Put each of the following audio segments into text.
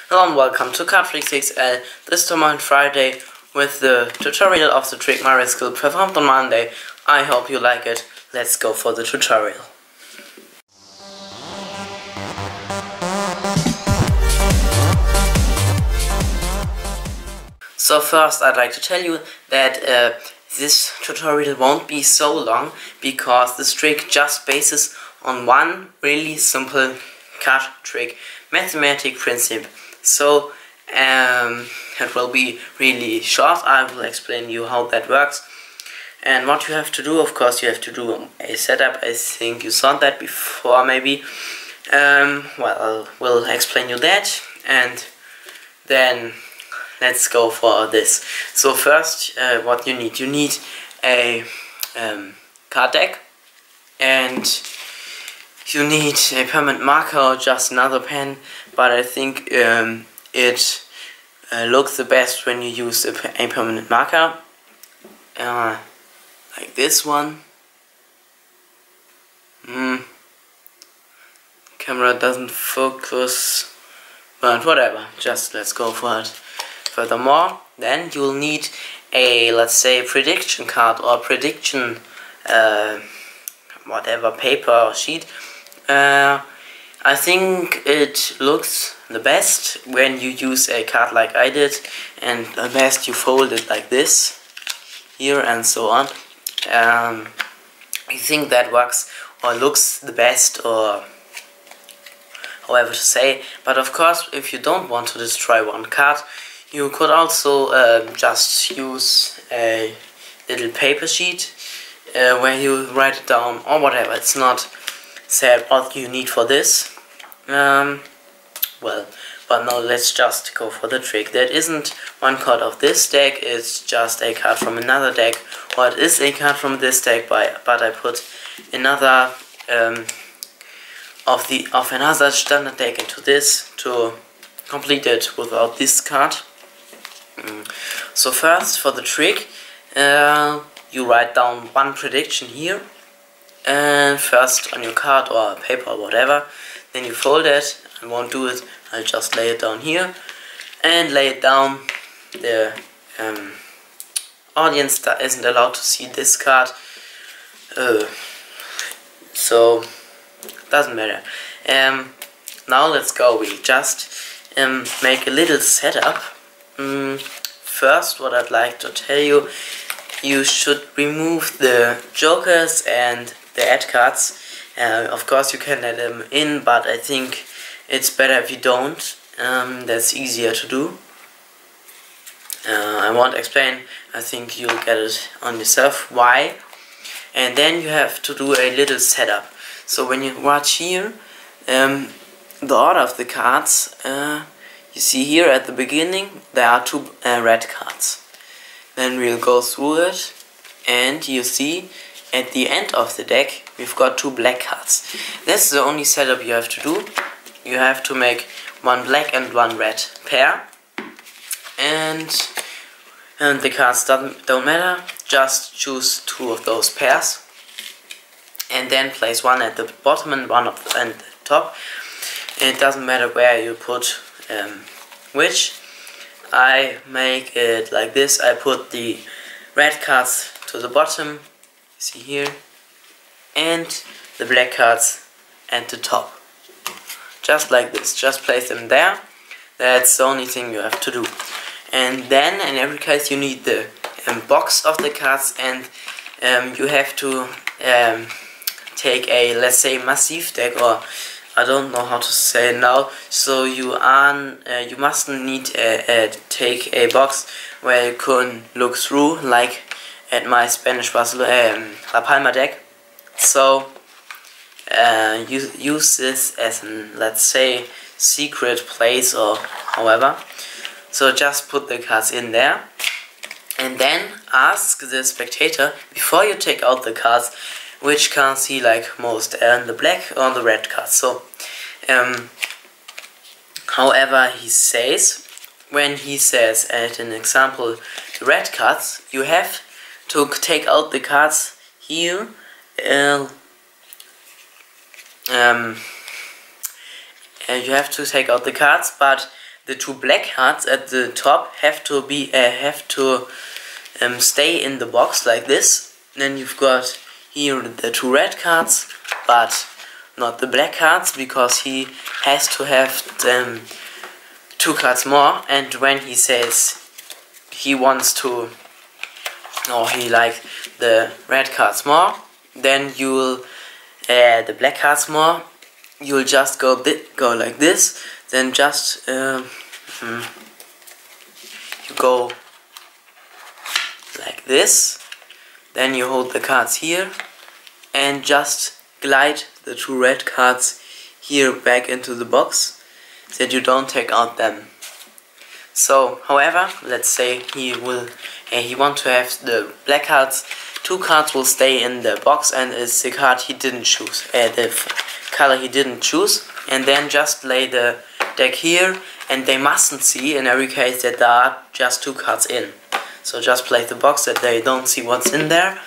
Hello and welcome to CardtriXXL, this time on Friday with the tutorial of the trick Miraskill performed on Monday. I hope you like it. Let's go for the tutorial. So first I'd like to tell you that this tutorial won't be so long because this trick just bases on one really simple card trick mathematic principle. So it will be really short. I will explain you how that works. And what you have to do, of course, you have to do a setup. I think you saw that before, maybe. Well, we'll explain you that, and then let's go for this. So first, what you need a card deck, and you need a permanent marker or just another pen, but I think it looks the best when you use a permanent marker, like this one. Camera doesn't focus, but whatever, just let's go for it. Furthermore, then you'll need a, let's say, prediction card or prediction whatever, paper or sheet. I think it looks the best when you use a card like I did, and the best you fold it like this here and so on. I think that works or looks the best, or however to say. But of course, if you don't want to destroy one card, you could also just use a little paper sheet where you write it down or whatever. It's not said what you need for this. Well, but now let's just go for the trick. That isn't one card of this deck, it's just a card from another deck, or it is a card from this deck, but I put another of another standard deck into this to complete it without this card. So first, for the trick, you write down one prediction here, and first on your card or paper or whatever. Then you fold it. I won't do it, I'll just lay it down here and lay it down. The audience that isn't allowed to see this card, so doesn't matter. Now let's go. We just make a little setup. First, what I'd like to tell you, you should remove the jokers and the add cards. Of course you can let them in, but I think it's better if you don't. That's easier to do. I won't explain, I think you'll get it on yourself why. And then you have to do a little setup. So when you watch here, the order of the cards, you see here at the beginning there are two red cards. Then we'll go through it, and you see at the end of the deck we've got two black cards. That's the only setup you have to do. You have to make one black and one red pair, and the cards don't matter, just choose two of those pairs and then place one at the bottom and one at the top. It doesn't matter where you put which. I make it like this. I put the red cards to the bottom, see here, and the black cards at the top. Just like this, just place them there. That's the only thing you have to do. And then in every case you need the box of the cards, and you have to take a, let's say, massive deck, or I don't know how to say it now. So you mustn't need take a box where you can look through, like at my Spanish La Palma deck. So use this as an, let's say, secret place or however. So just put the cards in there, and then ask the spectator before you take out the cards which cards he like most, the black or the red cards. So however he says, when he says at an example the red cards, you have to take out the cards here. You have to take out the cards, but the two black cards at the top have to stay in the box like this. Then you've got here the two red cards, but not the black cards, because he has to have two cards more. And when he says he wants to, or he likes the red cards more, then you'll the black cards more. You'll just go like this. Then just you go like this. Then you hold the cards here and just glide the two red cards here back into the box, so that you don't take out them. So, however, let's say he want to have the black cards. Two cards will stay in the box, and it's the card he didn't choose, the color he didn't choose. And then just lay the deck here, and they mustn't see in every case that there are just two cards in. So just play the box that they don't see what's in there.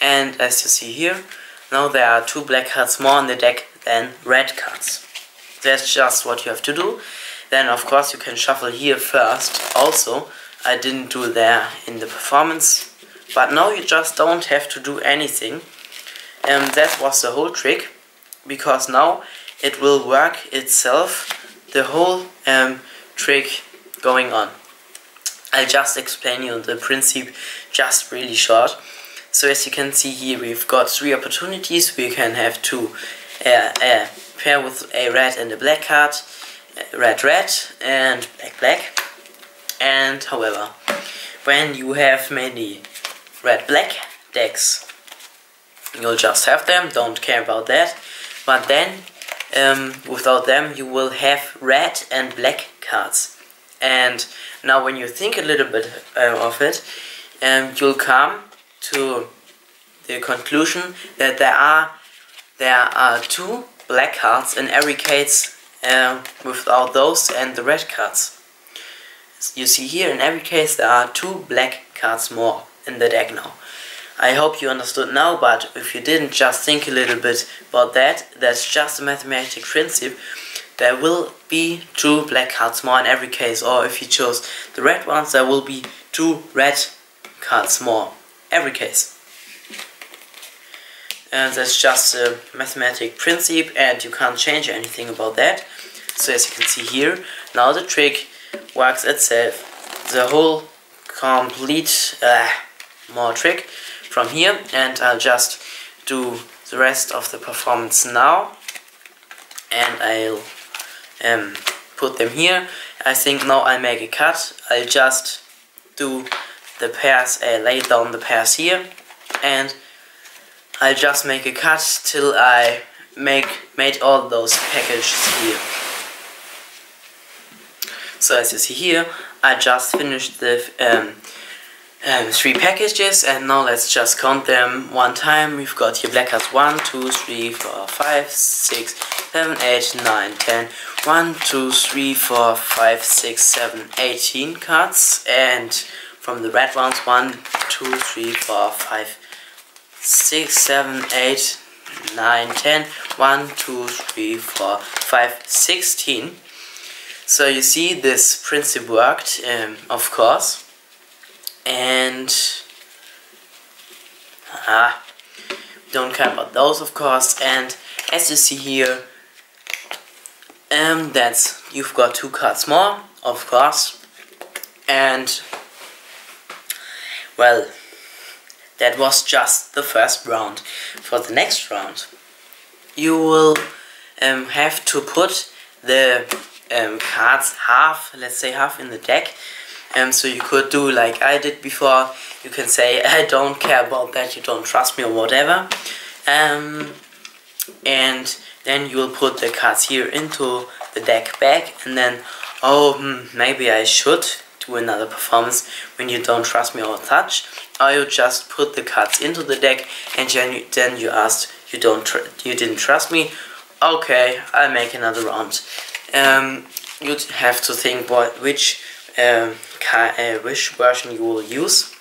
And as you see here, now there are two black cards more in the deck than red cards. That's just what you have to do. Then of course you can shuffle here first. Also, I didn't do there in the performance. But now you just don't have to do anything. That was the whole trick. Because now it will work itself, the whole trick going on. I'll just explain you the principle just really short. So as you can see here, we've got three opportunities. We can have two pair with a red and a black card, red and black. And however, when you have many red-black decks, you'll just have them, don't care about that. But then without them you will have red and black cards. And now when you think a little bit of it, you'll come to the conclusion that there are two black cards in every case without those and the red cards. You see here, in every case there are two black cards more in the deck now. I hope you understood now, but if you didn't, just think a little bit about that. That's just a mathematical principle. There will be two black cards more in every case, or if you chose the red ones, there will be two red cards more every case. And that's just a mathematical principle, and you can't change anything about that. So as you can see here, now the trick works itself. The whole complete more trick from here, and I'll just do the rest of the performance now, and I'll put them here. I think now I'll make a cut. I'll just do the pairs, lay down the pairs here, and I'll just make a cut till I made all those packages here. So as you see here, I just finished the three packages, and now let's just count them one time. We've got here black cards 1, 2, 3, 4, 5, 6, 7, 8, 9, 10. 1, 2, 3, 4, 5, 6, 7, 18 cards. And from the red ones 1, 2, 3, 4, 5, 6, 7, 8, 9, 10. 1, 2, 3, 4, 5, 16. So you see this principle worked, of course. And don't care about those, of course. And as you see here, that's, you've got two cards more, of course. And well, that was just the first round. For the next round, you will have to put the cards half, let's say half in the deck. So you could do like I did before. You can say, I don't care about that, you don't trust me or whatever. And then you will put the cards here into the deck back, and then, maybe I should do another performance when you don't trust me or such. Or you just put the cards into the deck, and then you asked, you didn't trust me. Okay, I'll make another round. You'd have to think which version you will use,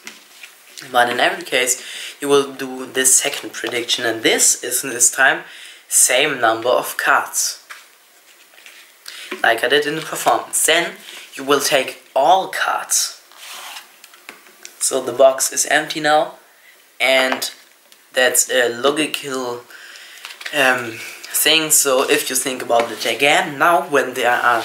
but in every case you will do this second prediction, and this is this time same number of cards. like I did in the performance. Then you will take all cards. So the box is empty now, and that's a logical thing. So if you think about it again, now when there are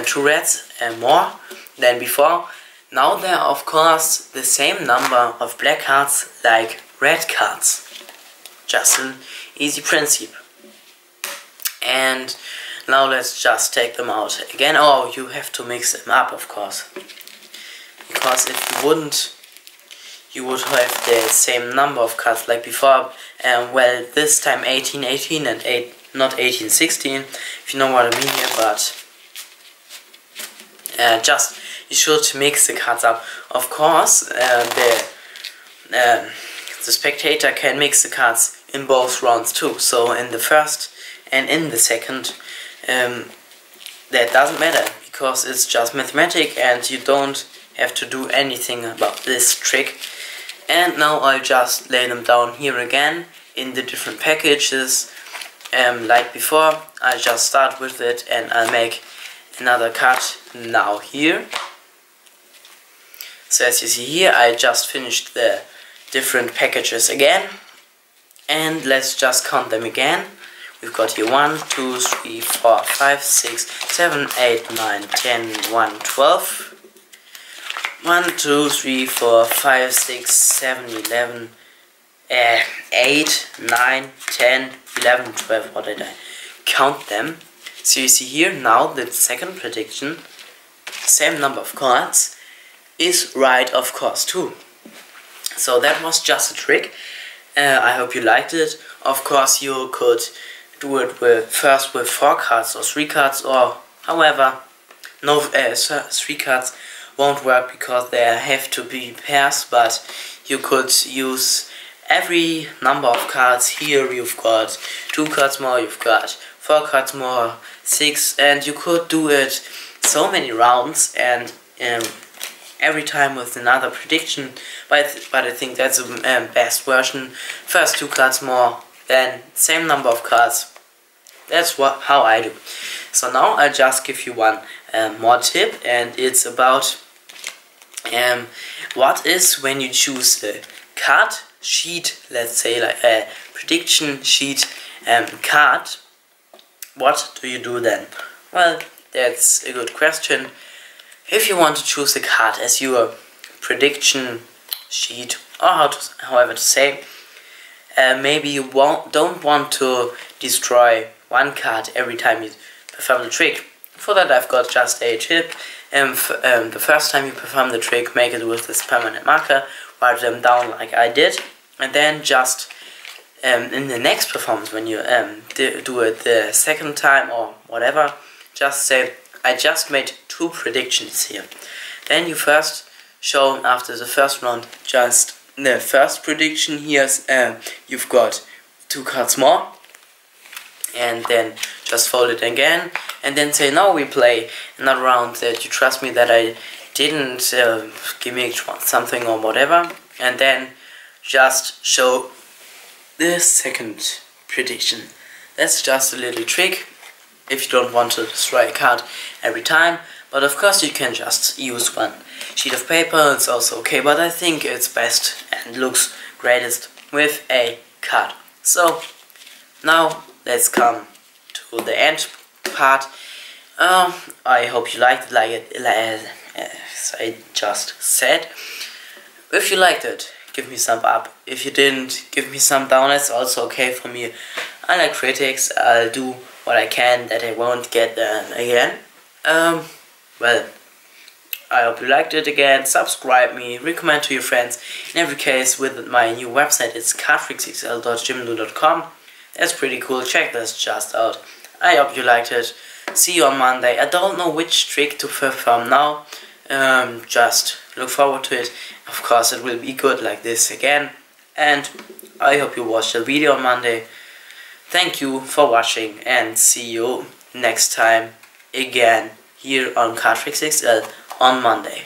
2 reds and more than before, now there are of course the same number of black cards like red cards. Just an easy principle. And now let's just take them out again. Oh, you have to mix them up, of course, because if you wouldn't, you would have the same number of cards like before. Well, this time 18-18 and not 18-16, if you know what I mean here, but just you should mix the cards up. Of course, the spectator can mix the cards in both rounds too. So in the first and in the second, that doesn't matter, because it's just mathematics and you don't have to do anything about this trick. And now I'll just lay them down here again in the different packages. Like before, I just start with it and I'll make another cut now here. So as you see here, I just finished the different packages again, and let's just count them again. We've got here 1, 2, 3, 4, 5, 6, 7, 8, 9, 10, 1, 12. 1, 2, 3, 4, 5, 6, 7, 11, 8, 9, 10, 11, 12. What did I count them? So you see here now the second prediction, same number of cards, is right, of course, too. So that was just a trick. I hope you liked it. Of course, you could do it first with 4 cards or 3 cards, or however. No, 3 cards won't work because there have to be pairs, but you could use every number of cards. Here you've got 2 cards more, you've got 4 cards more, 6, and you could do it so many rounds and every time with another prediction, but I think that's the best version. First 2 cards more, then same number of cards. That's how I do. So now I'll just give you one more tip, and it's about what is when you choose a card sheet, let's say like a prediction sheet card, what do you do then? Well, that's a good question. If you want to choose a card as your prediction sheet, or however to say, maybe you don't want to destroy one card every time you perform the trick. For that I've got just a tip. The first time you perform the trick, make it with this permanent marker, write them down like I did, and then just in the next performance, when you do it the second time or whatever, just say, I just made 2 predictions here. Then you first show, after the first round, just the first prediction here, you've got 2 cards more, and then just fold it again, and then say, now we play another round that you trust me that I didn't gimmick something or whatever, and then just show the second prediction. That's just a little trick if you don't want to destroy a card every time, but of course you can just use one sheet of paper, it's also okay, but I think it's best and looks greatest with a card. So now let's come to the end part. I hope you liked it, as I just said. If you liked it, give me some up. If you didn't, give me some down. That's also okay for me. I like critics. I'll do what I can that I won't get again. Well, I hope you liked it again. Subscribe me, recommend to your friends. In every case, with my new website, it's CardtriXXL.jimdo.com. That's pretty cool. Check this just out. I hope you liked it. See you on Monday. I don't know which trick to perform now. Just look forward to it. Of course, it will be good like this again. And I hope you watch the video on Monday. Thank you for watching, and see you next time again here on CardtriXXL on Monday.